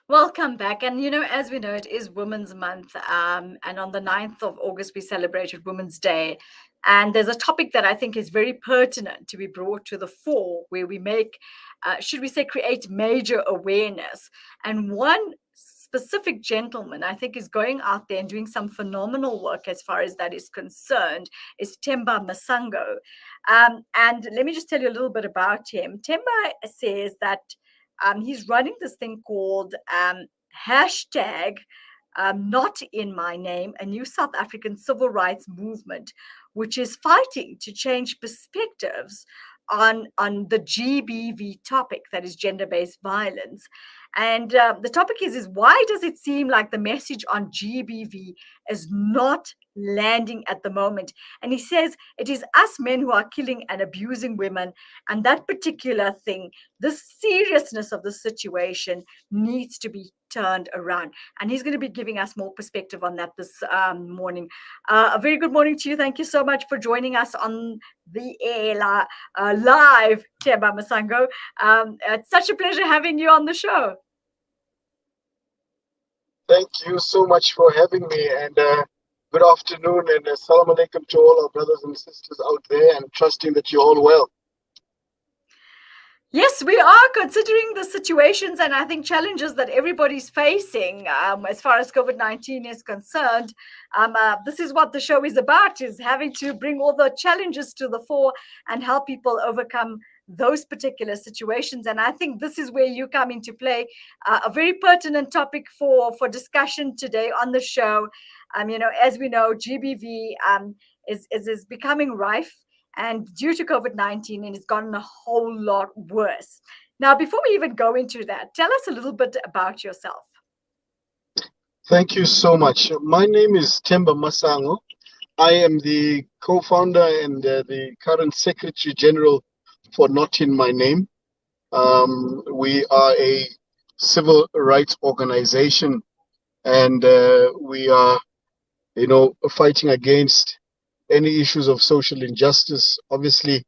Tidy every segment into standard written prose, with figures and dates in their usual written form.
Welcome back. And as we know, it is Women's Month. And on the 9th of August, we celebrated Women's Day. And there's a topic that I think is very pertinent to be brought to the fore, where we make, should we say, create major awareness. And one specific gentleman, I think, is going out there and doing some phenomenal work as far as that is concerned, is Themba Masango. And let me just tell you a little bit about him. Themba says that he's running this thing called hashtag not in my name, a new South African civil rights movement, which is fighting to change perspectives on the GBV topic, that is gender-based violence. And the topic is why does it seem like the message on GBV is not landing at the moment? And he says it is us men who are killing and abusing women, and that particular thing, the seriousness of the situation needs to be turned around. And he's going to be giving us more perspective on that this morning. A very good morning to you. Thank you so much for joining us on the air live, Themba Masango. It's such a pleasure having you on the show. Thank you so much for having me, and good afternoon, and assalamu alaikum to all our brothers and sisters out there, and trusting that you're all well. Yes, we are considering the situations and I think challenges that everybody's facing as far as COVID-19 is concerned. This is what the show is about, is having to bring all the challenges to the fore and help people overcome those particular situations. And I think this is where you come into play, a very pertinent topic for discussion today on the show. As we know, GBV is becoming rife, and due to COVID-19, it has gotten a whole lot worse. Now, before we even go into that, tell us a little bit about yourself. Thank you so much. My name is Themba Masango. I am the co-founder and the current Secretary General for Not in My Name. We are a civil rights organization, and we are, fighting against any issues of social injustice. Obviously,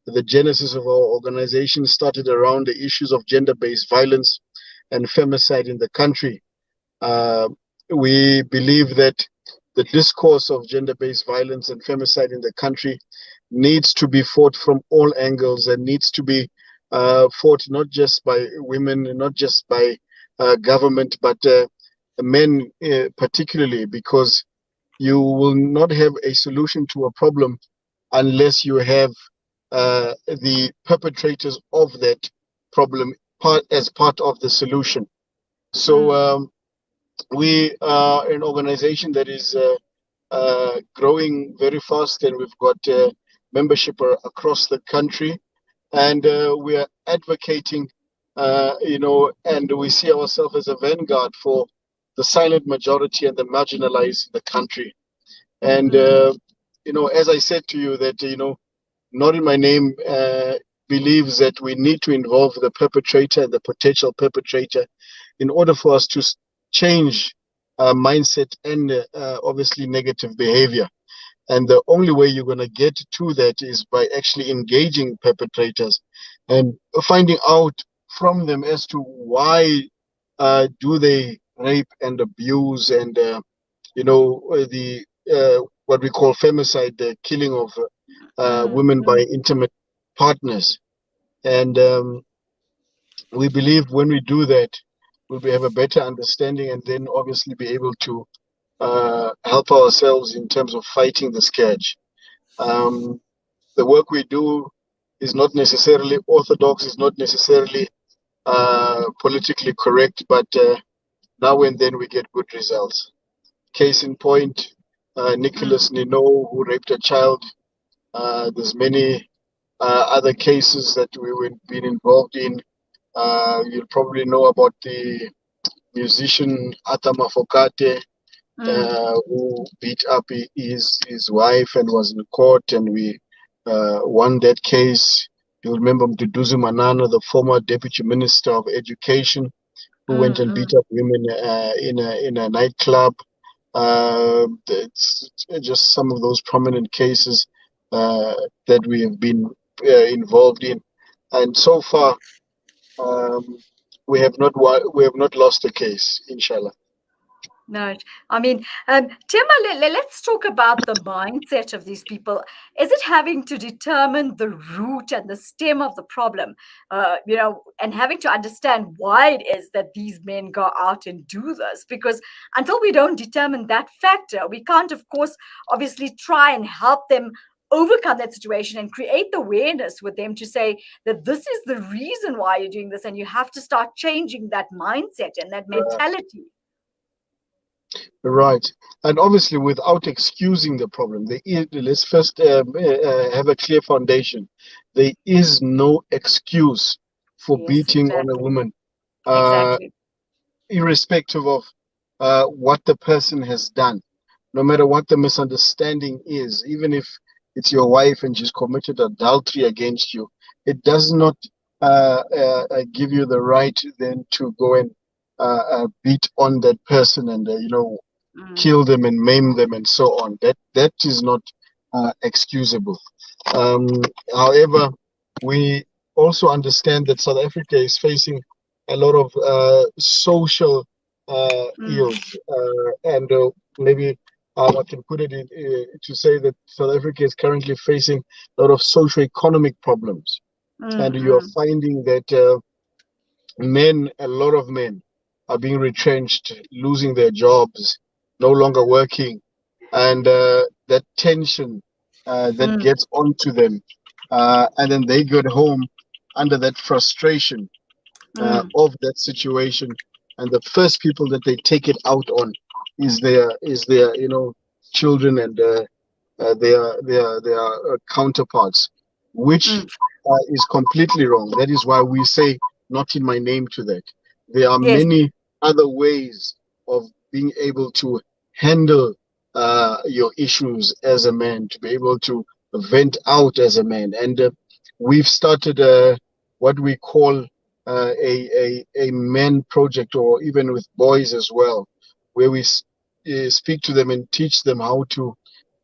the genesis of our organization started around the issues of gender-based violence and femicide in the country. We believe that the discourse of gender-based violence and femicide in the country needs to be fought from all angles, and needs to be fought not just by women, not just by government, but men particularly, because you will not have a solution to a problem unless you have the perpetrators of that problem as part of the solution. So we are an organization that is growing very fast, and we've got membership across the country, and we are advocating, and we see ourselves as a vanguard for the silent majority and the marginalized in the country. And as I said to you, that Not in My Name believes that we need to involve the perpetrator and the potential perpetrator in order for us to change mindset and obviously negative behavior. And the only way you're going to get to that is by actually engaging perpetrators and finding out from them as to why do they rape and abuse and the what we call femicide, the killing of women by intimate partners. And we believe when we do that, we'll have a better understanding, and then obviously be able to help ourselves in terms of fighting the scourge. The work we do is not necessarily orthodox, is not necessarily politically correct, but now and then we get good results. Case in point, Nicholas Nino, who raped a child. There's many other cases that we've been involved in. You'll probably know about the musician Ata Mafokate, who beat up his wife and was in court, and we won that case. You remember Mduduzi Manana, the former Deputy Minister of Education, who went and beat up women in a nightclub. It's just some of those prominent cases that we have been involved in. and so far um, we have not lost a case, inshallah. No, I mean, Tima, let's talk about the mindset of these people. Is it having to determine the root and the stem of the problem, and having to understand why it is that these men go out and do this? Because until we don't determine that factor, we can't, of course, obviously try and help them overcome that situation and create the awareness with them to say that this is the reason why you're doing this, and you have to start changing that mindset and that mentality. Right. And obviously, without excusing the problem, let's first have a clear foundation. There is no excuse for Yes, beating on a exactly. woman, uh, Exactly. irrespective of what the person has done, no matter what the misunderstanding is, even if it's your wife and she's committed adultery against you, it does not give you the right then to go and beat on that person and Mm, kill them and maim them and so on. That is not excusable. Um, However, we also understand that South Africa is facing a lot of social mm, ills, and maybe I can put it to say that South Africa is currently facing a lot of socio-economic problems, mm, and you are mm, finding that a lot of men, are being retrenched, losing their jobs, no longer working, and that tension that mm, gets onto them, and then they get home under that frustration mm, of that situation, and the first people that they take it out on is their children and their counterparts, which mm. is completely wrong. That is why we say not in my name to that. There are Yes. many other ways of being able to handle your issues as a man, to be able to vent out as a man. And we've started what we call a men project, or even with boys as well, where we speak to them and teach them how to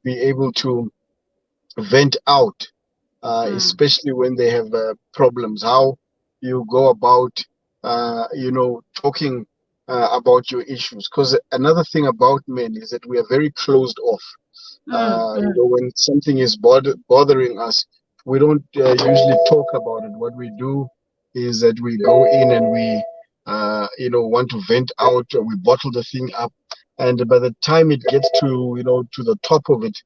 be able to vent out, Mm, especially when they have problems. How you go about, talking about your issues. Because another thing about men is that we are very closed off. mm, mm, When something is bothering us, we don't usually talk about it. What we do is that we go in and we, want to vent out, or we bottle the thing up, and by the time it gets to, to the top of it,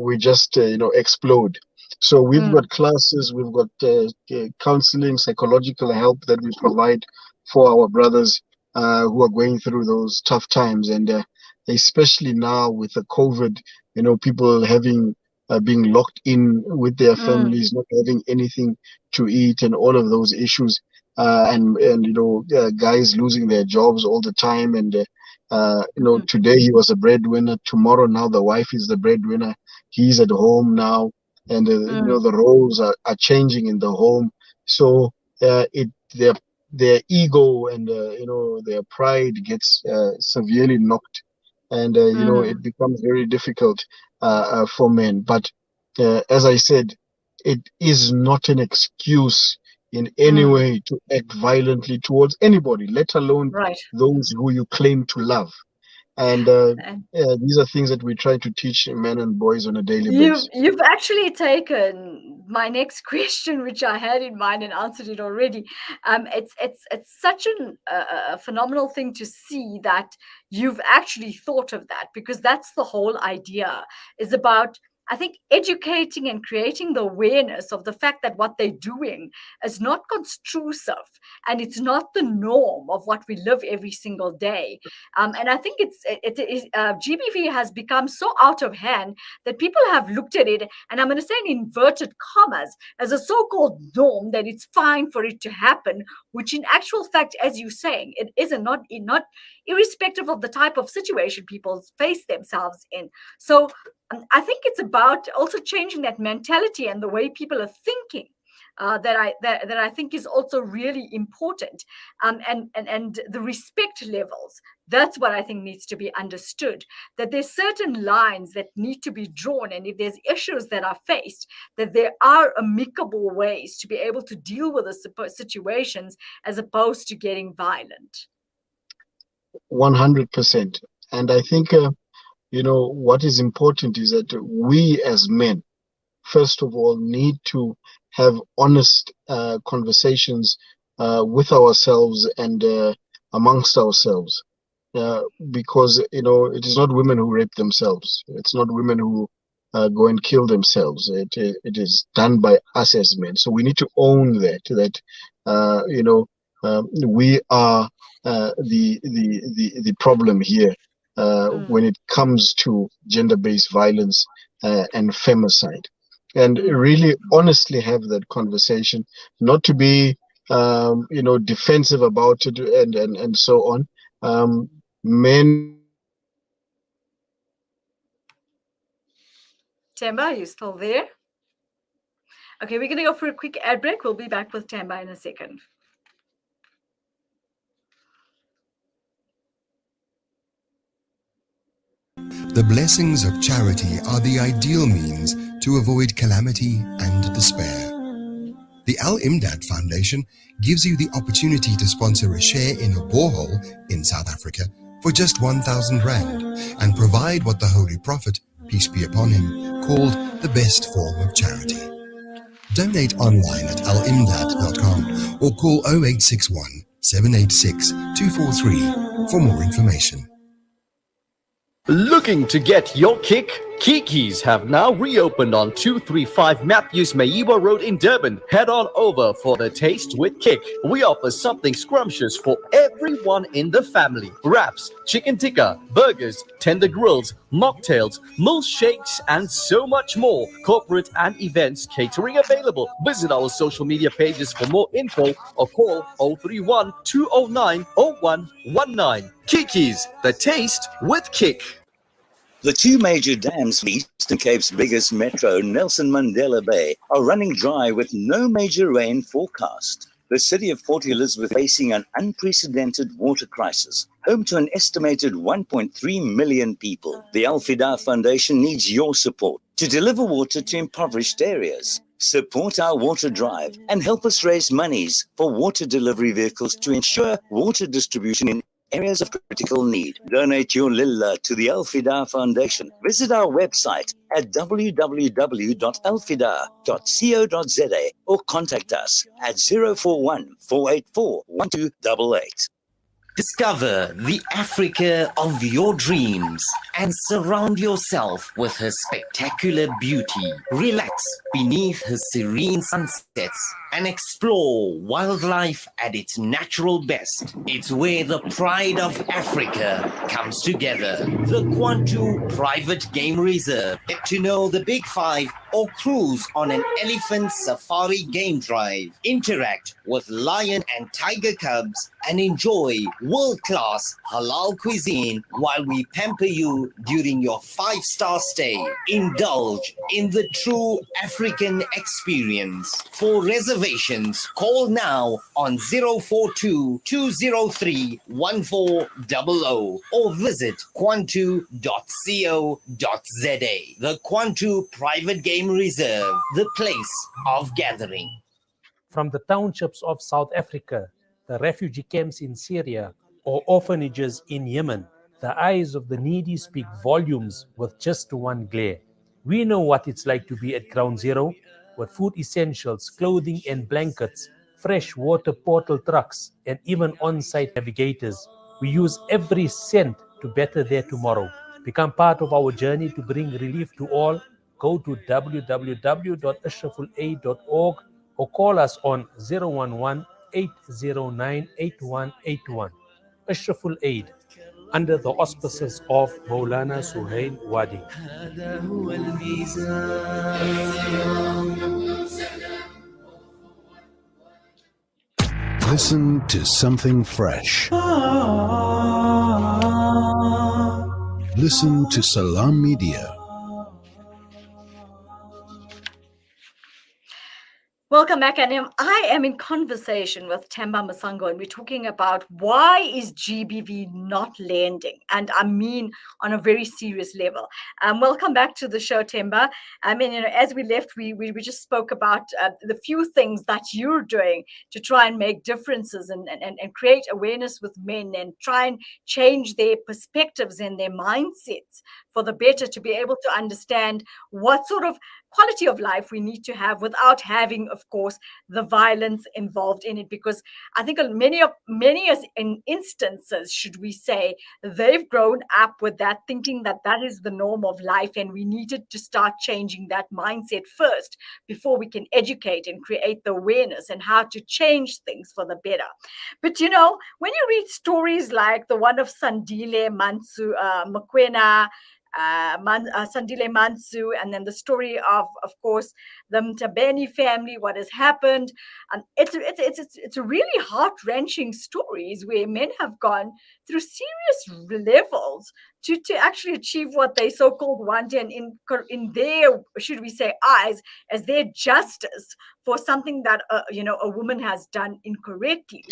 we just, explode. So we've mm, got classes, we've got counseling, psychological help that we provide for our brothers who are going through those tough times, and especially now with the COVID, people having being locked in with their mm, families, not having anything to eat, and all of those issues, and guys losing their jobs all the time, and mm, today he was a breadwinner, tomorrow now the wife is the breadwinner, he's at home now, and mm, the roles are changing in the home, so it their ego and their pride gets severely knocked, and mm, it becomes very difficult for men. But as I said, it is not an excuse in any mm. way to act violently towards anybody, let alone Right. those who you claim to love. And And these are things that we try to teach men and boys on a daily you've basis. you've actually taken my next question, which I had in mind, and answered it already. It's such a phenomenal thing to see that you've actually thought of that, because that's the whole idea, is about, I think, educating and creating the awareness of the fact that what they're doing is not constructive, and it's not the norm of what we live every single day. And I think GBV has become so out of hand that people have looked at it, and I'm going to say in inverted commas, as a so-called norm, that it's fine for it to happen, which in actual fact, as you're saying, it isn't, not irrespective of the type of situation people face themselves in. So I think it's about also changing that mentality and the way people are thinking. that I think is also really important, and the respect levels. That's what I think needs to be understood. That there's certain lines that need to be drawn, and if there's issues that are faced, that there are amicable ways to be able to deal with the situations as opposed to getting violent. 100%. And I think, what is important is that we as men, first of all, need to have honest conversations with ourselves and amongst ourselves. Because, it is not women who rape themselves. It's not women who go and kill themselves. It is done by us as men. So we need to own that we are the problem here when it comes to gender-based violence and femicide. And really honestly have that conversation, not to be defensive about it and so on. Men. Themba, are you still there? Okay, we're going to go for a quick ad break. We'll be back with Themba in a second. The blessings of charity are the ideal means to avoid calamity and despair. The Al-Imdad Foundation gives you the opportunity to sponsor a share in a borehole in South Africa for just 1,000 Rand and provide what the Holy Prophet, peace be upon him, called the best form of charity. Donate online at alimdad.com or call 0861 786 243 for more information. Looking to get your kick? Kiki's have now reopened on 235 Matthews Maiwa Road in Durban. Head on over for the Taste with Kick. We offer something scrumptious for everyone in the family. Wraps, chicken tikka, burgers, tender grills, mocktails, milkshakes, and so much more. Corporate and events catering available. Visit our social media pages for more info or call 031 209 0119. Kiki's, the Taste with Kick. The two major dams for Eastern Cape's biggest metro, Nelson Mandela Bay, are running dry with no major rain forecast. The city of Port Elizabeth facing an unprecedented water crisis, home to an estimated 1.3 million people. The Al-Fida Foundation needs your support to deliver water to impoverished areas. Support our water drive and help us raise monies for water delivery vehicles to ensure water distribution in areas of critical need. Donate your lilla to the Al-Fida Foundation. Visit our website at www.alfida.co.za or contact us at 041 484 1288. Discover the Africa of your dreams and surround yourself with her spectacular beauty. Relax beneath her serene sunsets and explore wildlife at its natural best. It's where the pride of Africa comes together. The Kwantu Private Game Reserve. Get to know the Big Five or cruise on an elephant safari game drive. Interact with lion and tiger cubs and enjoy world-class halal cuisine while we pamper you during your 5-star stay. Indulge in the true African experience. For reservations, call now on 042-203-1400 or visit kwantu.co.za. The Kwantu Private Game Reserve, the place of gathering. From the townships of South Africa, the refugee camps in Syria, or orphanages in Yemen, the eyes of the needy speak volumes with just one glare. We know what it's like to be at ground zero, with food essentials, clothing and blankets, fresh water portal trucks, and even on-site navigators. We use every cent to better their tomorrow. Become part of our journey to bring relief to all. Go to www.ashrafulaid.org or call us on 011-809-8181. Ashraful Aid, under the auspices of Maulana Suhail Wadi. Listen to something fresh. Listen to Salam Media. Welcome back, and I am in conversation with Themba Masango, and we're talking about why is GBV not lending, and I mean on a very serious level. Welcome back to the show, Themba. I mean, as we left, we just spoke about the few things that you're doing to try and make differences and create awareness with men and try and change their perspectives and their mindsets for the better, to be able to understand what sort of quality of life we need to have without having, of course, the violence involved in it. Because I think many in instances, should we say, they've grown up with that, thinking that that is the norm of life, and we needed to start changing that mindset first before we can educate and create the awareness and how to change things for the better. But when you read stories like the one of Sandile Mokoena, Sandile Mansu, and then the story of course, the Mtabeni family, what has happened. And it's a really heart-wrenching stories where men have gone through serious levels to actually achieve what they so-called want, and in their, should we say, eyes, as their justice for something that a woman has done incorrectly.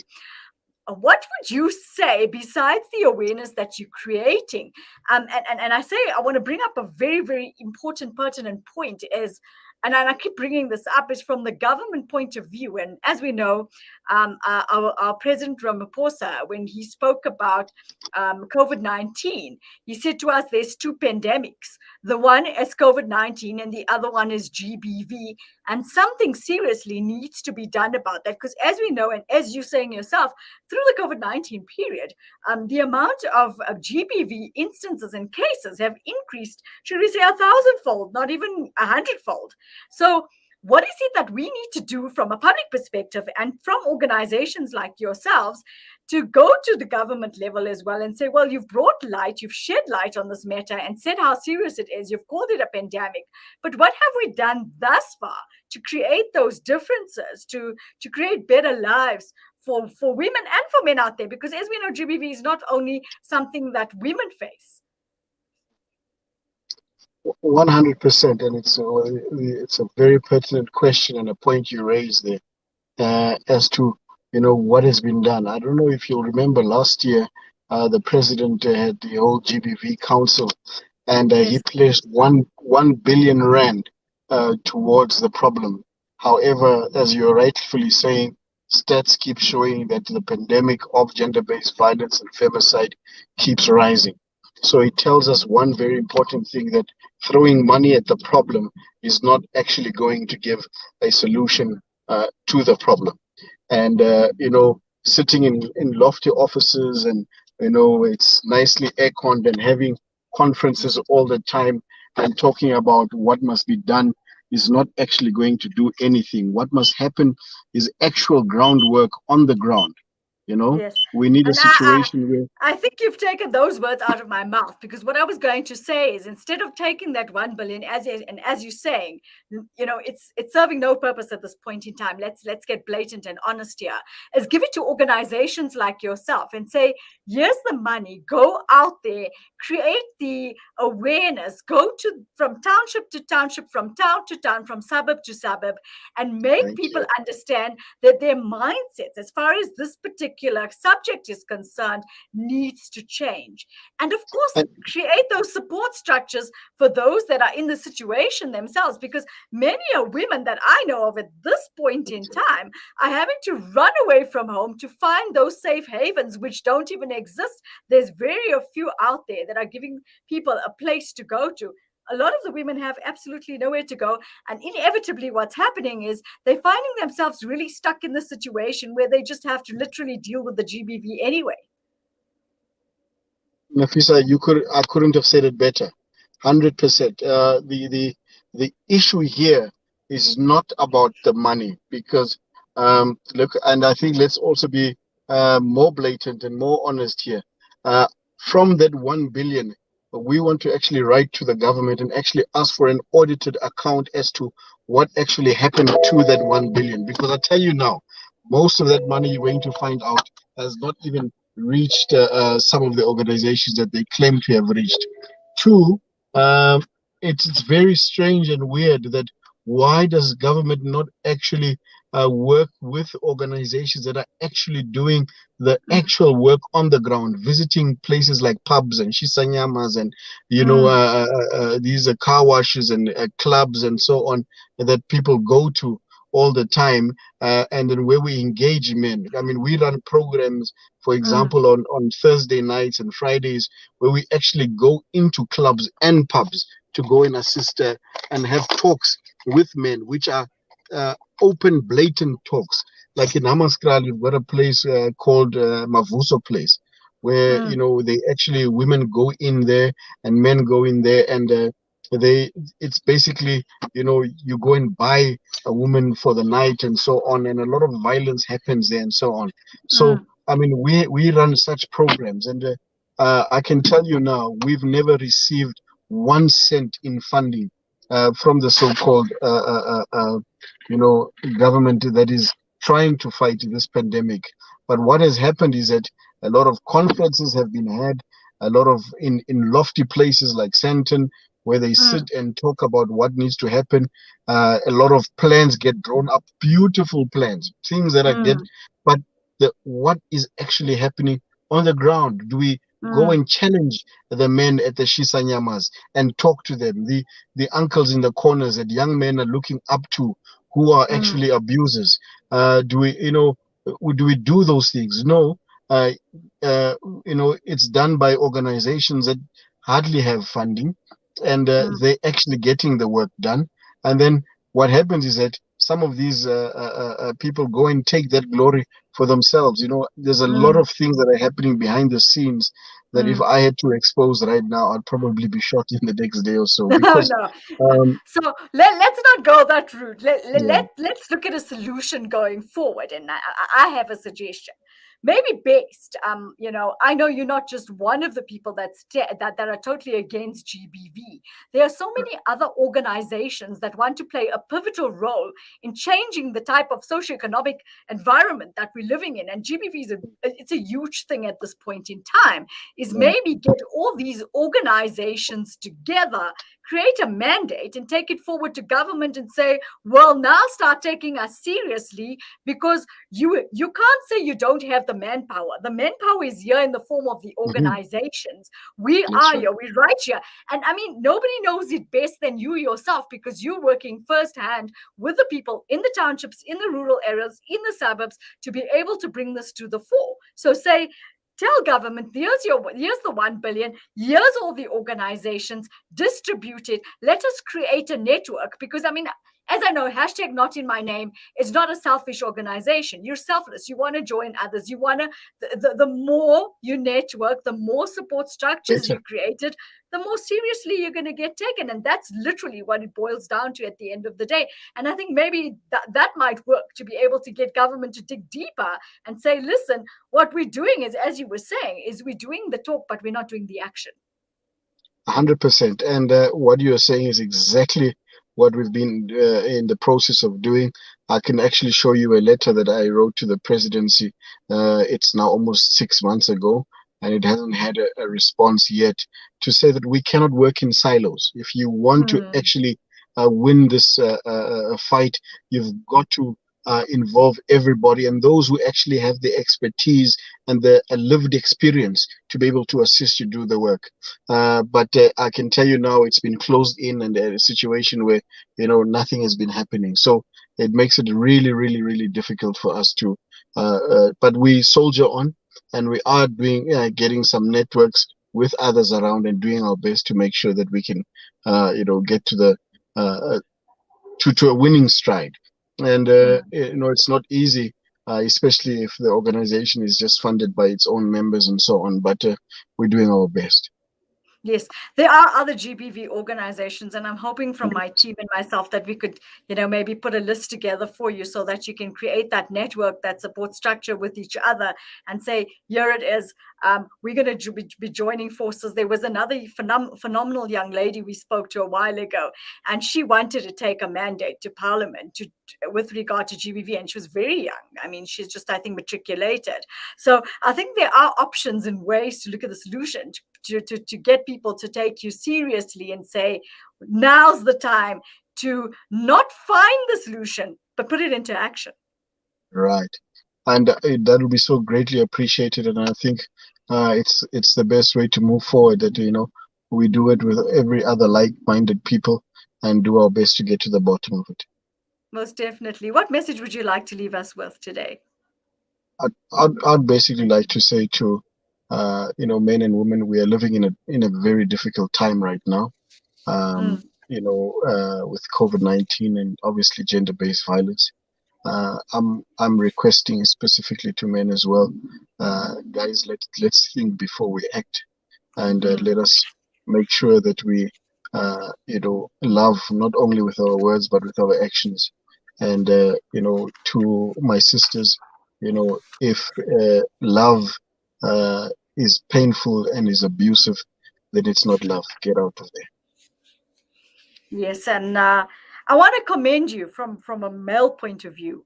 What would you say, besides the awareness that you're creating? And I say, I want to bring up a very, very important, pertinent point is, and I keep bringing this up, is from the government point of view. And as we know, our President Ramaphosa, when he spoke about COVID-19, he said to us, there's two pandemics. The one is COVID-19 and the other one is GBV. And something seriously needs to be done about that. Because as we know, and as you're saying yourself, through the COVID-19 period, the amount of GBV instances and cases have increased, should we say, 1,000-fold, not even 100-fold. So what is it that we need to do from a public perspective and from organizations like yourselves to go to the government level as well and say, well, you've brought light, you've shed light on this matter and said how serious it is, you've called it a pandemic, but what have we done thus far to create those differences, to create better lives for women and for men out there? Because as we know, GBV is not only something that women face. 100%, and it's a very pertinent question and a point you raised there, as to what has been done. I don't know if you'll remember last year, the president had the whole GBV council, and Yes. he placed 1 billion rand towards the problem. However, as you're rightfully saying, stats keep showing that the pandemic of gender-based violence and femicide keeps rising. So it tells us one very important thing, that throwing money at the problem is not actually going to give a solution to the problem. And sitting in lofty offices, and it's nicely air-conned, and having conferences all the time and talking about what must be done is not actually going to do anything. What must happen is actual groundwork on the ground. Yes. We need a And situation where I think you've taken those words out of my mouth, because what I was going to say is, instead of taking that 1 billion, as you're saying, it's serving no purpose at this point in time. Let's get blatant and honest here. Is give it to organizations like yourself and say, here's the money, go out there, create the awareness, go from township to township, from town to town, from suburb to suburb, and make Thank people you. understand that their mindsets, as far as this particular subject is concerned, needs to change. And of course, And- create those support structures for those that are in the situation themselves, because many are women that I know of at this point in time are having to run away from home to find those safe havens, which don't even exist. There's very few out there that are giving people a place to go to. A lot of the women have absolutely nowhere to go. And inevitably, what's happening is they're finding themselves really stuck in the situation where they just have to literally deal with the GBV anyway. Nafisa, I couldn't have said it better. 100%. The issue here is not about the money, because look, and I think let's also be more blatant and more honest here. From that 1 billion, we want to actually write to the government and actually ask for an audited account as to what actually happened to that 1 billion. Because I tell you now, most of that money you're going to find out has not even reached some of the organizations that they claim to have reached. Two, it's very strange and weird that why does government not actually work with organizations that are actually doing the actual work on the ground, visiting places like pubs and shisanyamas and these car washes and clubs and so on that people go to all the time, and then where we engage men. I mean, we run programs, for example, on Thursday nights and Fridays, where we actually go into clubs and pubs to go and assist and have talks with men, which are open, blatant talks. Like in Hammanskraal, we've got a place called Mavuso Place, where they actually, women go in there and men go in there, and it's basically, you go and buy a woman for the night and so on, and a lot of violence happens there and so on. So I mean, we run such programs, and I can tell you now, we've never received 1 cent in funding from the so-called government that is trying to fight this pandemic. But what has happened is that a lot of conferences have been had, a lot of in lofty places like Sandton, where they sit and talk about what needs to happen. A lot of plans get drawn up, beautiful plans, things that are good, but what is actually happening on the ground? Do we go and challenge the men at the shisanyamas and talk to them, the uncles in the corners that young men are looking up to, who are actually abusers? Do we do those things? No. It's done by organizations that hardly have funding, and they're actually getting the work done. And then what happens is that some of these people go and take that glory for themselves. There's a lot of things that are happening behind the scenes that if I had to expose right now, I'd probably be shot in the next day or so. Because, so let's not go that route. Let's look at a solution going forward. And I have a suggestion. Maybe based, I know you're not just one of the people that are totally against GBV. There are so many other organizations that want to play a pivotal role in changing the type of socioeconomic environment that we're living in. And GBV it's a huge thing at this point in time, is maybe get all these organizations together, create a mandate and take it forward to government and say, well, now start taking us seriously, because you can't say you don't have the manpower. The manpower is here in the form of the organizations. We are here, we're right here. And I mean, nobody knows it best than you yourself, because you're working firsthand with the people in the townships, in the rural areas, in the suburbs, to be able to bring this to the fore. So tell government, here's the 1 billion, here's all the organizations, distribute it. Let us create a network, because I mean, as I know, hashtag not in my name is not a selfish organization. You're selfless. You want to join others. You want to, the more you network, the more support structures you created, the more seriously you're going to get taken. And that's literally what it boils down to at the end of the day. And I think maybe that might work, to be able to get government to dig deeper and say, listen, what we're doing is, as you were saying, is we're doing the talk, but we're not doing the action. 100%. And what you're saying is exactly what we've been in the process of doing. I can actually show you a letter that I wrote to the presidency. It's now almost 6 months ago, and it hasn't had a response yet, to say that we cannot work in silos. If you want to actually win this fight, you've got to involve everybody, and those who actually have the expertise and the lived experience to be able to assist you do the work. But I can tell you now, it's been closed in, and a situation where nothing has been happening. So it makes it really, really, really difficult for us to. But we soldier on, and we are doing getting some networks with others around, and doing our best to make sure that we can get to the to a winning stride. And it's not easy, especially if the organization is just funded by its own members and so on, but we're doing our best. Yes, there are other GBV organizations, and I'm hoping from my team and myself that we could, maybe put a list together for you, so that you can create that network, that support structure with each other, and say, here it is. We're going to be joining forces. There was another phenomenal young lady we spoke to a while ago, and she wanted to take a mandate to Parliament with regard to GBV, and she was very young. I mean, she's just, I think, matriculated. So I think there are options and ways to look at the solution to get people to take you seriously and say, now's the time to not find the solution, but put it into action. Right. And that will be so greatly appreciated. And I think it's the best way to move forward. That we do it with every other like-minded people and do our best to get to the bottom of it. Most definitely. What message would you like to leave us with today? I'd basically like to say to men and women, we are living in a very difficult time right now. With COVID-19 and obviously gender-based violence. I'm requesting specifically to men as well, guys. Let's think before we act, and let us make sure that we, love not only with our words but with our actions. And to my sisters, if love is painful and is abusive, then it's not love. Get out of there. Yes, and I want to commend you from a male point of view,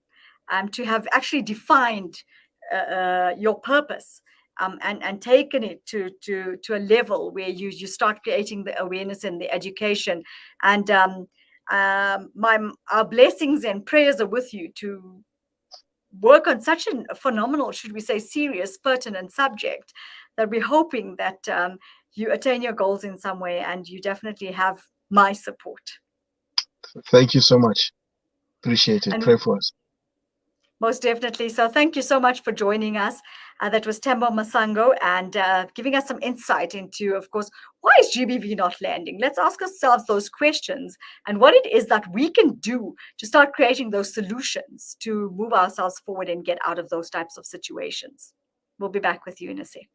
to have actually defined your purpose, and taken it to a level where you start creating the awareness and the education. And our blessings and prayers are with you to work on such a phenomenal, should we say, serious, pertinent subject, that we're hoping that you attain your goals in some way, and you definitely have my support. Thank you so much. Appreciate it. And pray for us. most definitely. So thank you so much for joining us. That was Themba Masango, and giving us some insight into, of course, why is GBV not landing? Let's ask ourselves those questions and what it is that we can do to start creating those solutions to move ourselves forward and get out of those types of situations. We'll be back with you in a sec.